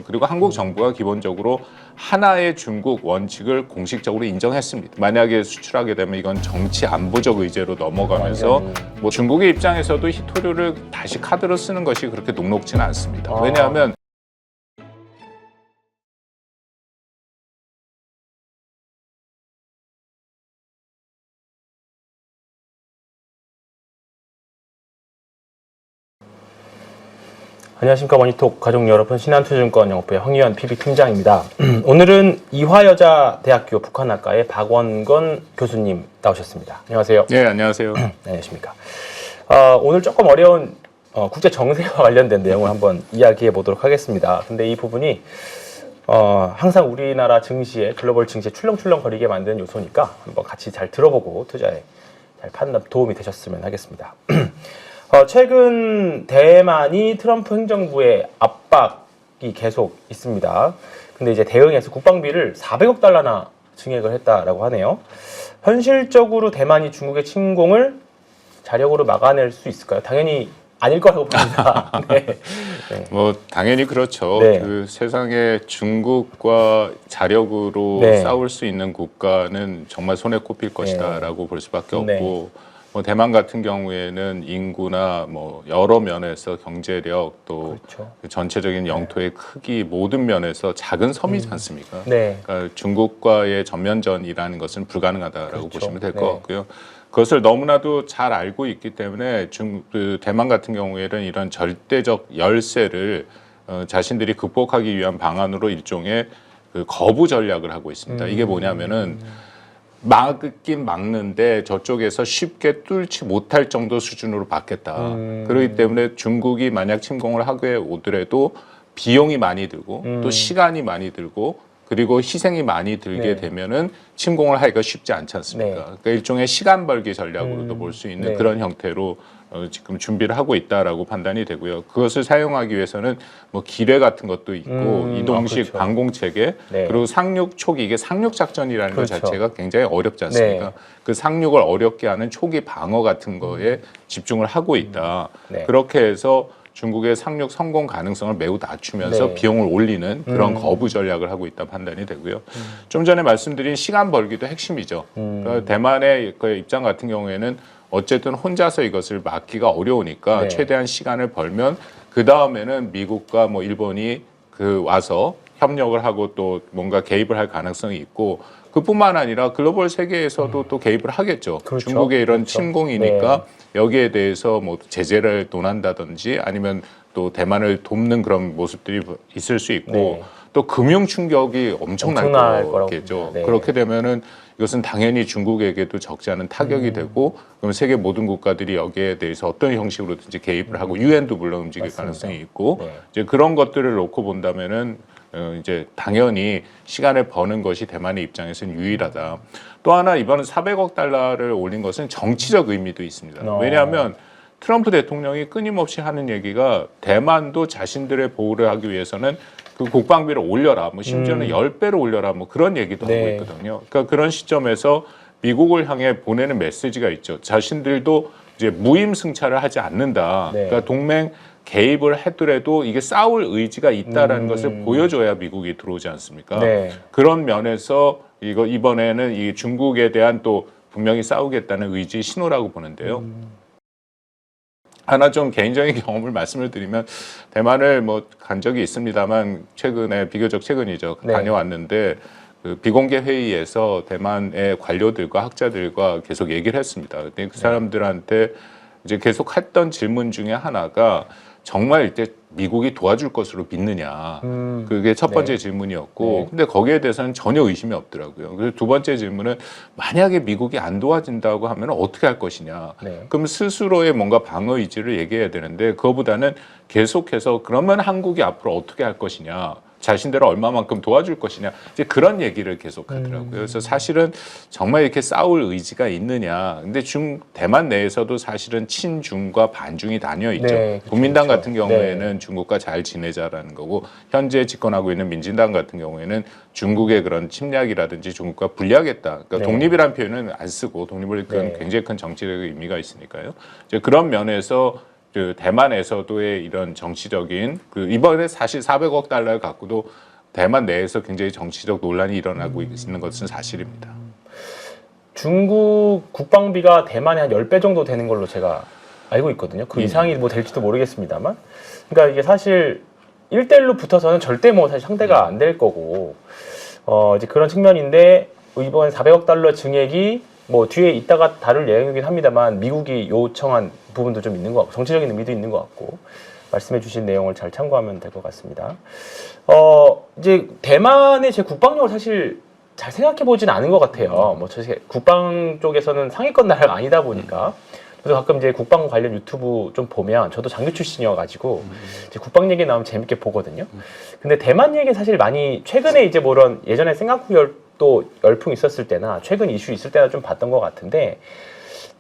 그리고 한국 정부가 기본적으로 하나의 중국 원칙을 공식적으로 인정했습니다. 만약에 수출하게 되면 이건 정치 안보적 의제로 넘어가면서 뭐 중국의 입장에서도 희토류를 다시 카드로 쓰는 것이 그렇게 녹록지는 않습니다. 왜냐하면 안녕하십니까. 머니톡 가족 여러분, 신한투자증권 영업부의 황희연 PB팀장입니다. 오늘은 이화여자대학교 북한학과의 박원건 교수님 나오셨습니다. 안녕하세요. 네, 안녕하세요. 네, 안녕하십니까. 오늘 조금 어려운 국제 정세와 관련된 내용을 한번 이야기해 보도록 하겠습니다. 근데 이 부분이 항상 우리나라 증시에, 글로벌 증시에 출렁출렁거리게 만드는 요소니까 한번 같이 잘 들어보고 투자에 잘 판단 도움이 되셨으면 하겠습니다. 최근 대만이 트럼프 행정부의 압박이 계속 있습니다. 근데 이제 대응해서 국방비를 400억 달러나 증액을 했다라고 하네요. 현실적으로 대만이 중국의 침공을 자력으로 막아낼 수 있을까요? 당연히 아닐 거라고 봅니다. 네. 네. 뭐 당연히 그렇죠. 네. 그 세상에 중국과 자력으로 네. 싸울 수 있는 국가는 정말 손에 꼽힐 것이다라고 볼 수밖에 없고. 네. 뭐 대만 같은 경우에는 인구나 뭐 여러 면에서 경제력 또 그렇죠. 그 전체적인 영토의 크기 모든 면에서 작은 섬이지 않습니까? 네. 그러니까 중국과의 전면전이라는 것은 불가능하다라고 그렇죠. 보시면 될 것 네. 같고요. 그것을 너무나도 잘 알고 있기 때문에 대만 같은 경우에는 이런 절대적 열세를 자신들이 극복하기 위한 방안으로 일종의 그 거부 전략을 하고 있습니다. 이게 뭐냐면은 막긴 막는데 저쪽에서 쉽게 뚫지 못할 정도 수준으로 받겠다. 그렇기 때문에 중국이 만약 침공을 하게 오더라도 비용이 많이 들고 또 시간이 많이 들고 그리고 희생이 많이 들게 네. 되면은 침공을 하기가 쉽지 않지 않습니까? 네. 그러니까 일종의 시간 벌기 전략으로도 볼 수 있는 네. 그런 형태로 지금 준비를 하고 있다라고 판단이 되고요. 그것을 사용하기 위해서는 뭐 기뢰 같은 것도 있고 이동식 그렇죠. 방공 체계 네. 그리고 상륙 초기 이게 상륙 작전이라는 그렇죠. 것 자체가 굉장히 어렵지 않습니까? 네. 그 상륙을 어렵게 하는 초기 방어 같은 거에 집중을 하고 있다. 네. 그렇게 해서 중국의 상륙 성공 가능성을 매우 낮추면서 네. 비용을 올리는 그런 거부 전략을 하고 있다 판단이 되고요. 좀 전에 말씀드린 시간 벌기도 핵심이죠. 그러니까 대만의 그 입장 같은 경우에는 어쨌든 혼자서 이것을 막기가 어려우니까 네. 최대한 시간을 벌면 그 다음에는 미국과 뭐 일본이 그 와서 협력을 하고 또 뭔가 개입을 할 가능성이 있고 그뿐만 아니라 글로벌 세계에서도 또 개입을 하겠죠. 그렇죠. 중국의 이런 그렇죠. 침공이니까 여기에 대해서 뭐 제재를 논한다든지 아니면 또 대만을 돕는 그런 모습들이 있을 수 있고 네. 또 금융 충격이 엄청날 거라고 거겠죠. 봅니다. 네. 그렇게 되면은 이것은 당연히 중국에게도 적지 않은 타격이 되고 그럼 세계 모든 국가들이 여기에 대해서 어떤 형식으로든지 개입을 하고 유엔도 물론 움직일 맞습니다. 가능성이 있고 네. 이제 그런 것들을 놓고 본다면은 이제 당연히 시간을 버는 것이 대만의 입장에서는 유일하다. 또 하나 이번에 400억 달러를 올린 것은 정치적 의미도 있습니다. 왜냐하면 트럼프 대통령이 끊임없이 하는 얘기가 대만도 자신들의 보호를 하기 위해서는 그 국방비를 올려라, 뭐 심지어는 10배로 올려라, 뭐 그런 얘기도 네. 하고 있거든요. 그러니까 그런 시점에서 미국을 향해 보내는 메시지가 있죠. 자신들도 이제 무임승차를 하지 않는다. 네. 그러니까 동맹 개입을 하더라도 이게 싸울 의지가 있다라는 것을 보여줘야 미국이 들어오지 않습니까? 네. 그런 면에서 이번에는 이 중국에 대한 또 분명히 싸우겠다는 의지 신호라고 보는데요. 하나 좀 개인적인 경험을 말씀을 드리면 대만을 뭐 간 적이 있습니다만 최근에 비교적 최근이죠. 네. 다녀왔는데 그 비공개 회의에서 대만의 관료들과 학자들과 계속 얘기를 했습니다. 근데 그 사람들한테 이제 계속 했던 질문 중에 하나가 정말 이때 미국이 도와줄 것으로 믿느냐. 그게 첫 번째 네. 질문이었고 네. 근데 거기에 대해서는 전혀 의심이 없더라고요. 그래서 두 번째 질문은 만약에 미국이 안 도와준다고 하면 어떻게 할 것이냐. 네. 그럼 스스로의 뭔가 방어 의지를 얘기해야 되는데 그거보다는 계속해서 그러면 한국이 앞으로 어떻게 할 것이냐. 자신들을 얼마만큼 도와줄 것이냐 이제 그런 얘기를 계속 하더라고요. 그래서 사실은 정말 이렇게 싸울 의지가 있느냐. 근데 대만 내에서도 사실은 친중과 반중이 나뉘어 있죠. 네, 그렇죠, 국민당 그렇죠. 같은 경우에는 중국과 잘 지내자라는 거고 현재 집권하고 있는 민진당 같은 경우에는 중국의 그런 침략이라든지 중국과 분리하겠다. 그러니까 네. 독립이라는 표현은 안 쓰고 독립을 네. 굉장히 큰 정치적 의미가 있으니까요. 이제 그런 면에서 그 대만에서도의 이런 정치적인 그 이번에 사실 400억 달러를 갖고도 대만 내에서 굉장히 정치적 논란이 일어나고 있는 것은 사실입니다. 중국 국방비가 대만의 한 10배 정도 되는 걸로 제가 알고 있거든요. 그 이상이 뭐 될지도 모르겠습니다만. 그러니까 이게 사실 1대1로 붙어서는 절대 뭐 사실 상대가 안 될 거고, 이제 그런 측면인데, 이번 400억 달러 증액이 뭐 뒤에 이따가 다룰 내용이긴 합니다만, 미국이 요청한 부분도 좀 있는 것 같고, 정치적인 의미도 있는 것 같고, 말씀해 주신 내용을 잘 참고하면 될 것 같습니다. 이제 대만의 제 국방력을 사실 잘 생각해 보진 않은 것 같아요. 뭐 사실 국방 쪽에서는 상위권 나라가 아니다 보니까. 그래서 가끔 이제 국방 관련 유튜브 좀 보면 저도 장교 출신이어가지고 이제 국방 얘기 나오면 재밌게 보거든요. 근데 대만 얘기 사실 많이 최근에 이제 뭐 이런 예전에 생각국열도 열풍 있었을 때나 최근 이슈 있을 때나 좀 봤던 것 같은데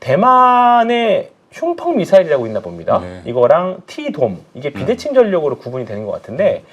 대만의 흉펑 미사일이라고 있나 봅니다. 네. 이거랑 T돔 이게 비대칭 전력으로 구분이 되는 것 같은데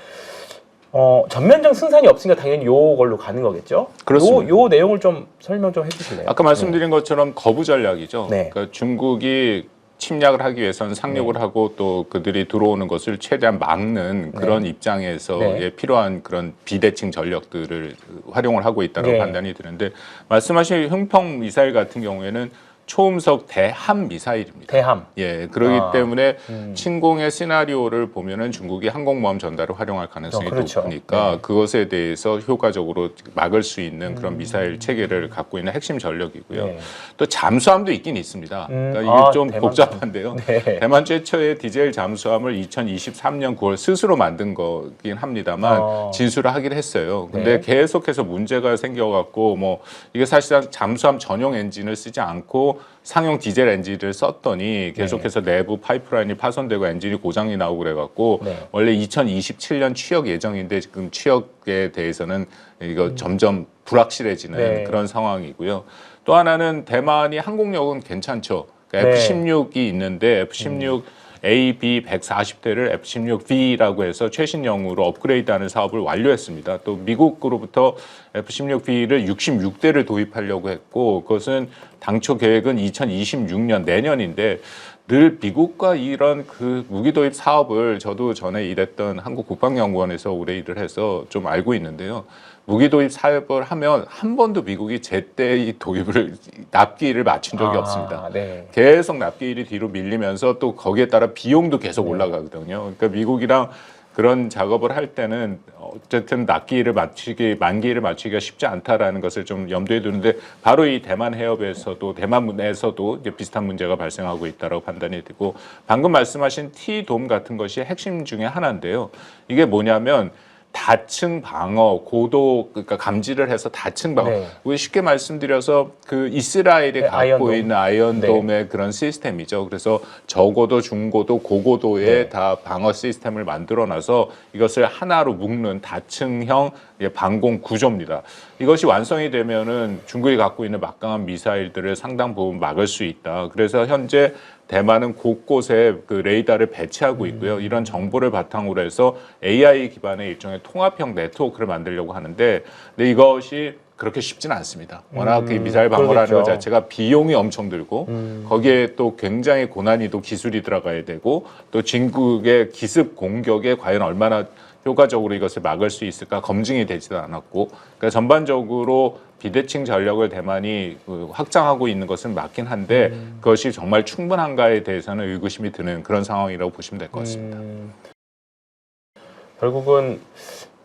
전면적 승산이 없으니까 당연히 요걸로 가는 거겠죠. 그렇습니다. 요 내용을 좀 설명 좀 해주실래요? 아까 말씀드린 것처럼 거부 전략이죠. 네. 그러니까 중국이 침략을 하기 위해서는 상륙을 하고 또 그들이 들어오는 것을 최대한 막는 그런 입장에서의 필요한 그런 비대칭 전력들을 활용을 하고 있다고 판단이 드는데 말씀하신 흥펑 미사일 같은 경우에는 초음속 대함 미사일입니다. 대함. 예, 그렇기 때문에 침공의 시나리오를 보면은 중국이 항공모함 전달을 활용할 가능성이 그렇죠. 높으니까 그것에 대해서 효과적으로 막을 수 있는 그런 미사일 체계를 갖고 있는 핵심 전력이고요. 네. 또 잠수함도 있긴 있습니다. 그러니까 이게 좀 대만 복잡한데요. 네. 대만 최초의 디젤 잠수함을 2023년 9월 스스로 만든 거긴 합니다만 진수를 하긴 했어요. 근데 계속해서 문제가 생겨갖고 뭐 이게 사실상 잠수함 전용 엔진을 쓰지 않고 상용 디젤 엔진을 썼더니 계속해서 내부 파이프라인이 파손되고 엔진이 고장이 나오고 그래갖고 원래 2027년 취역 예정인데 지금 취역에 대해서는 이거 점점 불확실해지는 그런 상황이고요. 또 하나는 대만이 항공력은 괜찮죠. 그러니까 F-16이 있는데 F-16 A, B 140대를 F-16V라고 해서 최신형으로 업그레이드하는 사업을 완료했습니다. 또 미국으로부터 F-16V를 66대를 도입하려고 했고 그것은 당초 계획은 2026년 내년인데 늘 미국과 이런 그 무기 도입 사업을 저도 전에 일했던 한국국방연구원에서 오래 일을 해서 좀 알고 있는데요. 무기 도입 사업을 하면 한 번도 미국이 제때 이 도입을 납기일을 맞춘 적이 없습니다. 계속 납기일이 뒤로 밀리면서 또 거기에 따라 비용도 계속 올라가거든요. 그러니까 미국이랑 그런 작업을 할 때는 어쨌든 납기일을 맞추기, 만기일을 맞추기가 쉽지 않다라는 것을 좀 염두에 두는데 바로 이 대만 해협에서도 대만에서도 이제 비슷한 문제가 발생하고 있다고 판단이 되고 방금 말씀하신 T돔 같은 것이 핵심 중에 하나인데요. 이게 뭐냐면 다층 방어, 고도 그러니까 감지를 해서 다층 방어. 우리 쉽게 말씀드려서 그 이스라엘이 갖고 아이언돔. 있는 아이언돔의 그런 시스템이죠. 그래서 저고도, 중고도, 고고도의 다 방어 시스템을 만들어놔서 이것을 하나로 묶는 다층형 방공 구조입니다. 이것이 완성이 되면은 중국이 갖고 있는 막강한 미사일들을 상당 부분 막을 수 있다. 그래서 현재 대만은 곳곳에 그 레이더를 배치하고 있고요. 이런 정보를 바탕으로 해서 AI 기반의 일종의 통합형 네트워크를 만들려고 하는데 근데 이것이 그렇게 쉽지는 않습니다. 워낙 그 미사일 방어라는 것 자체가 비용이 엄청 들고 거기에 또 굉장히 고난이도 기술이 들어가야 되고 또 중국의 기습 공격에 과연 얼마나 효과적으로 이것을 막을 수 있을까 검증이 되지도 않았고 그러니까 전반적으로 비대칭 전력을 대만이 확장하고 있는 것은 맞긴 한데 그것이 정말 충분한가에 대해서는 의구심이 드는 그런 상황이라고 보시면 될 것 같습니다. 결국은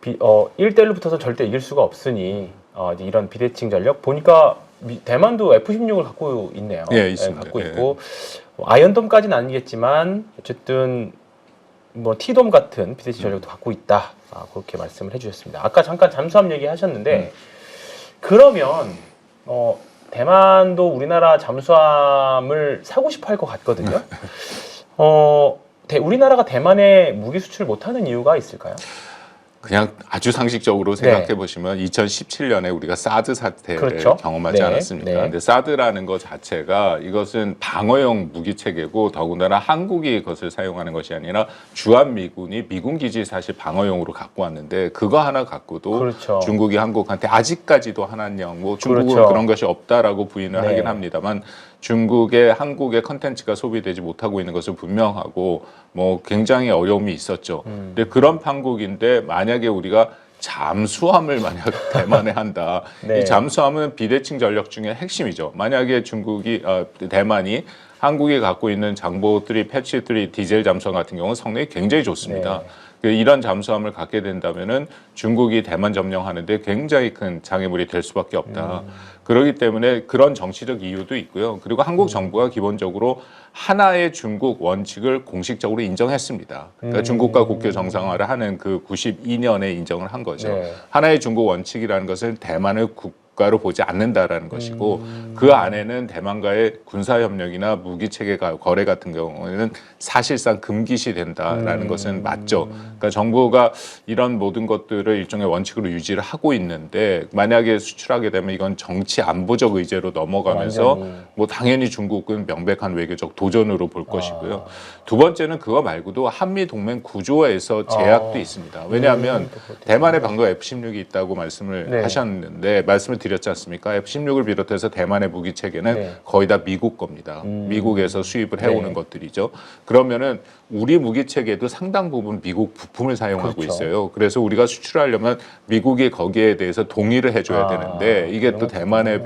1대1로 붙어서 절대 이길 수가 없으니 이제 이런 비대칭 전력 보니까 대만도 F-16을 갖고 있네요. 예, 있습니다. 갖고 있고 아이언돔까지는 아니겠지만 어쨌든 뭐 T돔 같은 비대칭 전력도 갖고 있다. 그렇게 말씀을 해주셨습니다. 아까 잠깐 잠수함 얘기하셨는데 그러면 대만도 우리나라 잠수함을 사고 싶어 할 것 같거든요. 우리나라가 대만에 무기 수출 못하는 이유가 있을까요? 그냥 아주 상식적으로 생각해 보시면 2017년에 우리가 사드 사태를 경험하지 않았습니까? 근데 사드라는 것 자체가 이것은 방어용 무기 체계고 더군다나 한국이 그것을 사용하는 것이 아니라 주한미군이 미군 기지 사실 방어용으로 갖고 왔는데 그거 하나 갖고도 중국이 한국한테 아직까지도 하나령 뭐 중국은 그런 것이 없다라고 부인을 하긴 합니다만 중국의 한국의 컨텐츠가 소비되지 못하고 있는 것은 분명하고 뭐 굉장히 어려움이 있었죠. 근데 그런 판국인데 만약에 우리가 잠수함을 만약 대만에 한다. 네. 이 잠수함은 비대칭 전력 중에 핵심이죠. 만약에 대만이 한국이 갖고 있는 장보3, 패치3 디젤 잠수함 같은 경우는 성능이 굉장히 좋습니다. 이런 잠수함을 갖게 된다면은 중국이 대만 점령하는데 굉장히 큰 장애물이 될 수밖에 없다. 그렇기 때문에 그런 정치적 이유도 있고요. 그리고 한국 정부가 기본적으로 하나의 중국 원칙을 공식적으로 인정했습니다. 그러니까 중국과 국교 정상화를 하는 그 92년에 인정을 한 거죠. 네. 하나의 중국 원칙이라는 것은 대만을 국가로 보지 않는다라는 것이고 그 안에는 대만과의 군사 협력이나 무기 체계 거래 같은 경우에는 사실상 금기시 된다라는 것은 맞죠. 그러니까 정부가 이런 모든 것들을 일종의 원칙으로 유지를 하고 있는데 만약에 수출하게 되면 이건 정치 안보적 의제로 넘어가면서 완전히. 뭐 당연히 중국은 명백한 외교적 도전으로 볼 것이고요. 두 번째는 그거 말고도 한미 동맹 구조에서 제약도 있습니다. 왜냐하면 대만에 방금 F-16이 있다고 말씀을 네. 하셨는데 말씀을 드렸지 않습니까? F-16을 비롯해서 대만의 무기 체계는 네. 거의 다 미국 겁니다. 미국에서 수입을 해오는 네. 것들이죠. 그러면은 우리 무기 체계도 상당 부분 미국 부품을 사용하고 그렇죠. 있어요. 그래서 우리가 수출하려면 미국이 거기에 대해서 동의를 해줘야 되는데 이게 또 대만의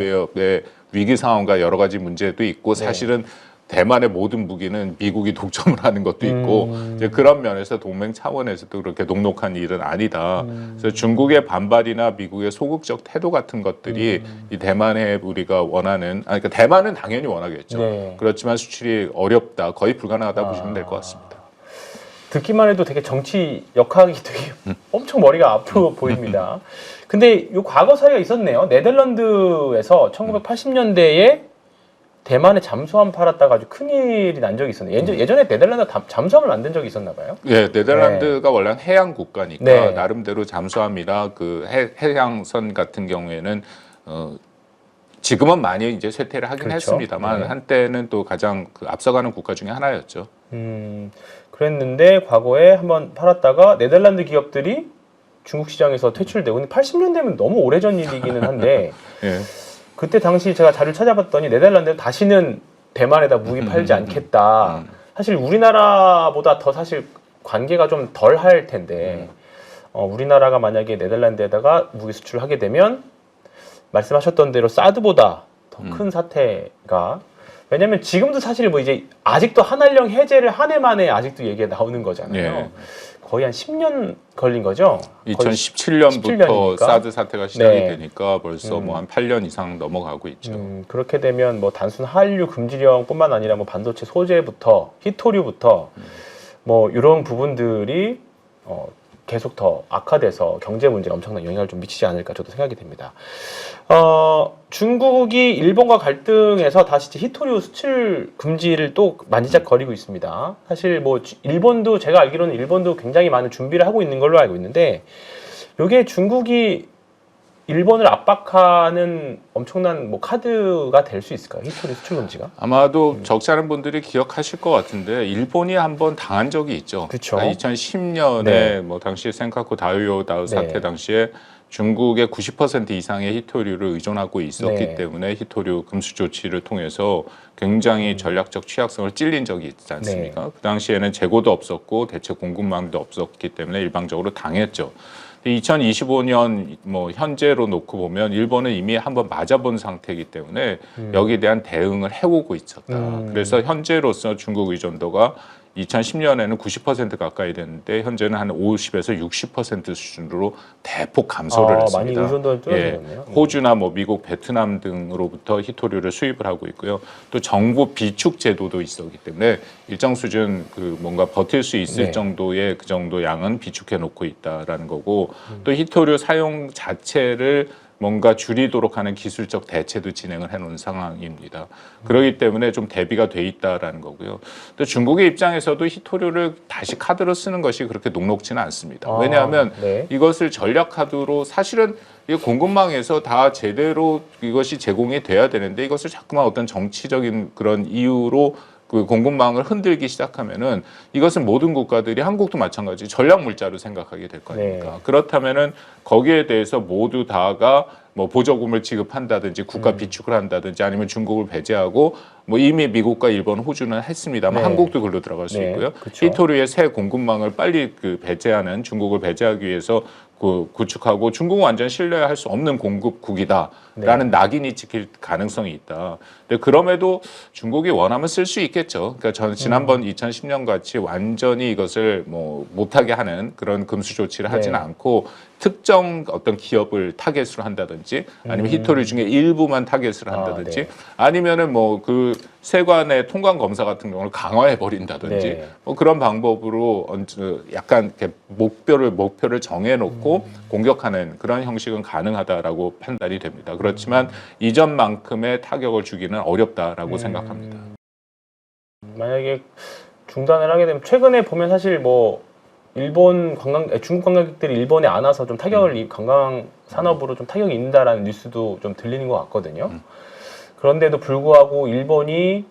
위기 상황과 여러 가지 문제도 있고 사실은 대만의 모든 무기는 미국이 독점을 하는 것도 있고 이제 그런 면에서 동맹 차원에서도 그렇게 녹록한 일은 아니다. 그래서 중국의 반발이나 미국의 소극적 태도 같은 것들이 이 대만에 우리가 원하는 그러니까 대만은 당연히 원하겠죠. 네. 그렇지만 수출이 어렵다, 거의 불가능하다 보시면 될 것 같습니다. 듣기만 해도 되게 정치 역학이 되게 엄청 머리가 아프고 보입니다. 근데 요 과거 사례가 있었네요. 네덜란드에서 1980년대에 대만에 잠수함 팔았다가 아주 큰일이 난 적이 있었네요. 예전에 네덜란드 잠수함을 만든 적이 있었나 봐요. 예, 네덜란드가 원래 해양 국가니까 네. 나름대로 잠수함이나 그 해양선 같은 경우에는 지금은 많이 이제 쇠퇴를 하긴 그렇죠. 했습니다만 네. 한때는 또 가장 그 앞서가는 국가 중에 하나였죠. 그랬는데 과거에 한번 팔았다가 네덜란드 기업들이 중국 시장에서 퇴출되고 근데 80년대면 너무 오래전 일이기는 한데 예. 그때 당시 제가 자료를 찾아봤더니 네덜란드는 다시는 대만에다 무기 팔지 않겠다. 사실 우리나라보다 더 사실 관계가 좀 덜 할 텐데 우리나라가 만약에 네덜란드에다가 무기 수출을 하게 되면 말씀하셨던 대로 사드보다 더 큰 사태가 왜냐면 지금도 사실 뭐 이제 아직도 한한령 해제를 한 해 만에 아직도 얘기가 나오는 거잖아요. 예. 거의 한 10년 걸린 거죠. 2017년부터 17년이니까. 사드 사태가 시작이 네. 되니까 벌써 뭐 한 8년 이상 넘어가고 있죠. 그렇게 되면 뭐 단순 한류 금지령뿐만 아니라 뭐 반도체 소재부터 히토류부터 뭐 이런 부분들이 계속 더 악화돼서 경제 문제에 엄청난 영향을 좀 미치지 않을까 저도 생각이 됩니다. 중국이 일본과 갈등해서 다시 이제 히토류 수출 금지를 또 만지작거리고 있습니다. 사실 뭐 일본도 제가 알기로는 일본도 굉장히 많은 준비를 하고 있는 걸로 알고 있는데 이게 중국이 일본을 압박하는 엄청난 뭐 카드가 될 수 있을까요? 히토류 수출 금지가? 아마도 적지 않은 분들이 기억하실 것 같은데 일본이 한번 당한 적이 있죠. 그쵸. 그러니까 2010년에 네. 뭐 당시 센카쿠 다이오다우 사태 네. 당시에 중국의 90% 이상의 히토류를 의존하고 있었기 네. 때문에 히토류 금수 조치를 통해서 굉장히 전략적 취약성을 찔린 적이 있지 않습니까? 그 당시에는 재고도 없었고 대체 공급망도 없었기 때문에 일방적으로 당했죠. 2025년 뭐 현재로 놓고 보면 일본은 이미 한번 맞아본 상태이기 때문에 여기에 대한 대응을 해오고 있었다. 그래서 현재로서 중국 의존도가 2010년에는 90% 가까이 됐는데 현재는 한 50에서 60% 수준으로 대폭 감소를 많이 했습니다. 의존도는 줄어들었네요. 호주나 뭐 미국, 베트남 등으로부터 히토류를 수입을 하고 있고요. 또 정부 비축 제도도 있었기 때문에 일정 수준 그 뭔가 버틸 수 있을 네. 정도의 그 정도 양은 비축해 놓고 있다라는 거고 또 히토류 사용 자체를 뭔가 줄이도록 하는 기술적 대체도 진행을 해놓은 상황입니다. 그렇기 때문에 좀 대비가 돼 있다라는 거고요. 또 중국의 입장에서도 히토류를 다시 카드로 쓰는 것이 그렇게 녹록지는 않습니다. 왜냐하면 네. 이것을 전략 카드로 사실은 이 공급망에서 다 제대로 이것이 제공이 돼야 되는데 이것을 자꾸만 어떤 정치적인 그런 이유로 그 공급망을 흔들기 시작하면은 이것은 모든 국가들이 한국도 마찬가지 전략 물자로 생각하게 될 거 아닙니까? 네. 그렇다면은 거기에 대해서 모두 다가 뭐 보조금을 지급한다든지 국가 비축을 한다든지 아니면 중국을 배제하고 뭐 이미 미국과 일본, 호주는 했습니다만 네. 한국도 글로 들어갈 수 네, 있고요. 그쵸. 히토류의 새 공급망을 빨리 그 배제하는 중국을 배제하기 위해서 구축하고 중국은 완전 신뢰할 수 없는 공급국이다라는 낙인이 찍힐 가능성이 있다. 근데 그럼에도 중국이 원하면 쓸 수 있겠죠. 그러니까 저는 지난번 2010년 같이 완전히 이것을 뭐 못하게 하는 그런 금수 조치를 하지는 네. 않고 특정 어떤 기업을 타겟으로 한다든지 아니면 히토류 중에 일부만 타겟을 한다든지 네. 아니면은 뭐 그 세관의 통관 검사 같은 경우를 강화해 버린다든지 네. 뭐 그런 방법으로 약간 이렇게 목표를 정해놓고 공격하는 그런 형식은 가능하다라고 판단이 됩니다. 그렇지만 이전만큼의 타격을 주기는 어렵다라고 생각합니다. 만약에 중단을 하게 되면 최근에 보면 사실 뭐 중국 관광객들이 일본에 안 와서 좀 타격을 관광 산업으로 좀 타격이 있다라는 뉴스도 좀 들리는 것 같거든요. 그런데도 불구하고 일본이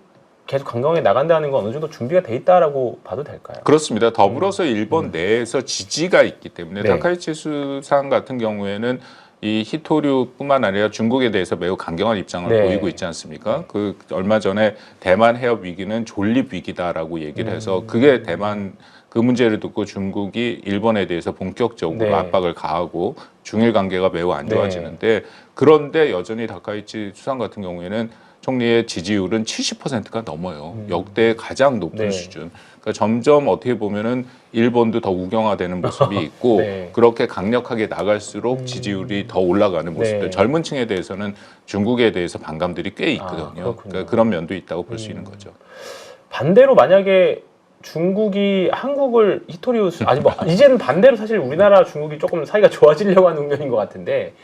계속 관광에 나간다는 건 어느 정도 준비가 돼 있다라고 봐도 될까요? 그렇습니다. 더불어서 일본 내에서 지지가 있기 때문에 네. 다카이치 수상 같은 경우에는 이 히토류뿐만 아니라 중국에 대해서 매우 강경한 입장을 네. 보이고 있지 않습니까? 그 얼마 전에 대만 해협 위기는 존립 위기다라고 얘기를 해서 그게 대만 그 문제를 듣고 중국이 일본에 대해서 본격적으로 네. 압박을 가하고 중일 관계가 매우 안 좋아지는데 그런데 여전히 다카이치 수상 같은 경우에는 총리의 지지율은 70%가 넘어요. 역대 가장 높은 네. 수준. 그러니까 점점 어떻게 보면은 일본도 더 우경화되는 모습이 있고 네. 그렇게 강력하게 나갈수록 지지율이 더 올라가는 모습들. 네. 젊은 층에 대해서는 중국에 대해서 반감들이 꽤 있거든요. 그렇군요. 그러니까 그런 면도 있다고 볼 수 있는 거죠. 반대로 만약에 중국이 한국을 아니 뭐 이제는 반대로 사실 우리나라 중국이 조금 사이가 좋아지려고 하는 국면인 것 같은데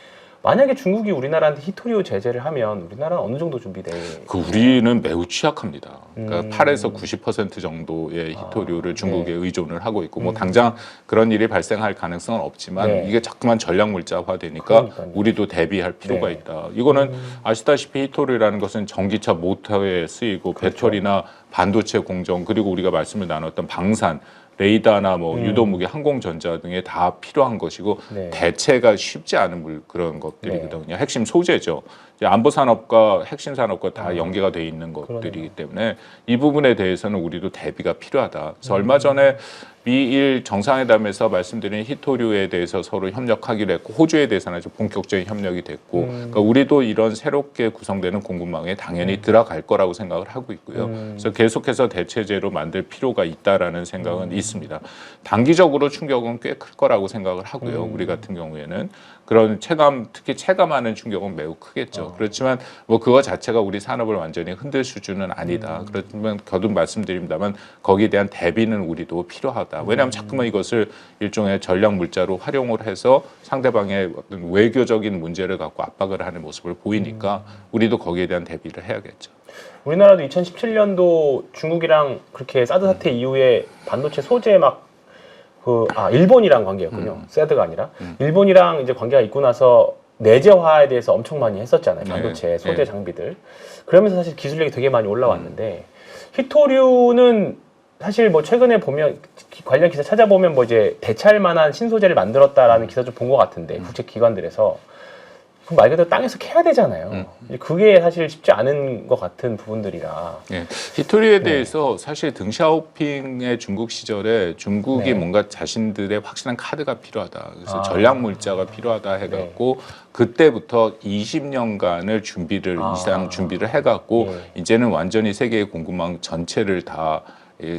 만약에 중국이 우리나라한테 히토리오 제재를 하면 우리나라는 어느 정도 준비돼? 우리는 매우 취약합니다. 그러니까 8에서 90% 정도의 히토류를 중국에 네. 의존을 하고 있고 뭐 당장 그런 일이 발생할 가능성은 없지만 네. 이게 자꾸만 전략 물자화 되니까 그러니까요. 우리도 대비할 필요가 네. 있다. 이거는 아시다시피 히토류라는 것은 전기차 모터에 쓰이고 그렇죠. 배터리나 반도체 공정 그리고 우리가 말씀을 나눴던 방산 레이더나 뭐 유도무기, 항공전자 등에 다 필요한 것이고 네. 대체가 쉽지 않은 그런 것들이거든요. 핵심 소재죠. 이제 안보 산업과 핵심 산업과 다 연계가 돼 있는 것들이기 때문에 이 부분에 대해서는 우리도 대비가 필요하다. 그래서 얼마 전에 미일 정상회담에서 말씀드린 히토류에 대해서 서로 협력하기로 했고 호주에 대해서는 아주 본격적인 협력이 됐고 그러니까 우리도 이런 새롭게 구성되는 공급망에 당연히 들어갈 거라고 생각을 하고 있고요. 그래서 계속해서 대체제로 만들 필요가 있다라는 생각은 있습니다. 단기적으로 충격은 꽤 클 거라고 생각을 하고요. 우리 같은 경우에는 그런 특히 체감하는 충격은 매우 크겠죠. 그렇지만 뭐 그거 자체가 우리 산업을 완전히 흔들 수준은 아니다. 그렇지만 거듭 말씀드립니다만 거기에 대한 대비는 우리도 필요하다. 왜냐하면 자꾸만 이것을 일종의 전략 물자로 활용을 해서 상대방의 어떤 외교적인 문제를 갖고 압박을 하는 모습을 보이니까 우리도 거기에 대한 대비를 해야겠죠. 우리나라도 2017년도 중국이랑 그렇게 사드 사태 이후에 반도체 소재 일본이랑 관계였군요. 사드가 아니라 일본이랑 이제 관계가 있고 나서 내재화에 대해서 엄청 많이 했었잖아요. 반도체 네. 소재 장비들. 그러면서 사실 기술력이 되게 많이 올라왔는데 히토류는 사실 뭐 최근에 보면 관련 기사 찾아보면 뭐 이제 대체할 만한 신소재를 만들었다라는 기사 좀 본 것 같은데 국제 기관들에서 그럼 말 그대로 땅에서 캐야 되잖아요. 그게 사실 쉽지 않은 것 같은 부분들이라. 예, 히토리에 대해서 사실 등샤오핑의 중국 시절에 중국이 네. 뭔가 자신들의 확실한 카드가 필요하다. 그래서 전략 물자가 필요하다 해갖고 네. 그때부터 20년간을 이상 준비를 해갖고 이제는 완전히 세계의 공급망 전체를 다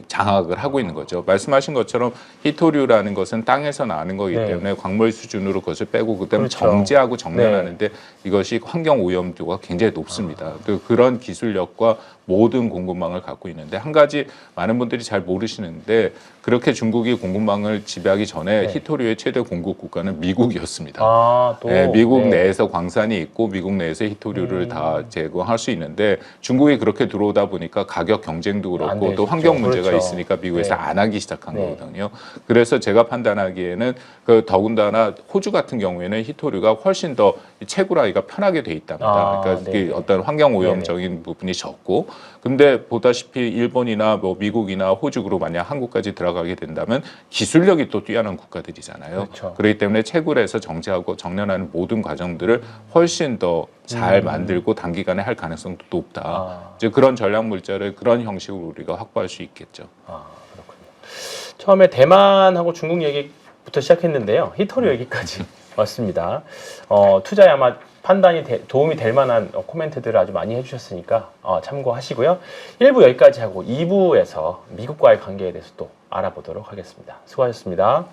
장악을 하고 있는 거죠. 말씀하신 것처럼 히토류라는 것은 땅에서 나는 거기 네. 때문에 광물 수준으로 그것을 빼고 그다음에 그렇죠. 정제하고 정렬하는데 이것이 환경 오염도가 굉장히 높습니다. 그런 기술력과 모든 공급망을 갖고 있는데 한 가지 많은 분들이 잘 모르시는데 그렇게 중국이 공급망을 지배하기 전에 네. 히토류의 최대 공급 국가는 미국이었습니다. 또 네, 미국 내에서 광산이 있고 미국 내에서 히토류를 다 제공할 수 있는데 중국이 그렇게 들어오다 보니까 가격 경쟁도 안 그렇고 또 되죠. 환경 문제가 그렇죠. 있으니까 미국에서 네. 안 하기 시작한 네. 거거든요. 그래서 제가 판단하기에는 더군다나 호주 같은 경우에는 히토류가 훨씬 더 채굴하기가 편하게 돼 있답니다. 그러니까 네. 어떤 환경 오염적인 부분이 적고 근데 보다시피 일본이나 뭐 미국이나 호주로 만약 한국까지 들어가게 된다면 기술력이 또 뛰어난 국가들이잖아요. 그렇죠. 그렇기 때문에 채굴해서 정제하고 정련하는 모든 과정들을 훨씬 더 잘 만들고 단기간에 할 가능성도 높다. 아. 이제 그런 전략 물자를 그런 형식으로 우리가 확보할 수 있겠죠. 아, 그렇군요. 처음에 대만하고 중국 얘기부터 시작했는데요. 히토리 얘기까지 왔습니다. 투자에 아마 판단이 도움이 될 만한 코멘트들을 아주 많이 해주셨으니까 참고하시고요. 1부 여기까지 하고 2부에서 미국과의 관계에 대해서 또 알아보도록 하겠습니다. 수고하셨습니다.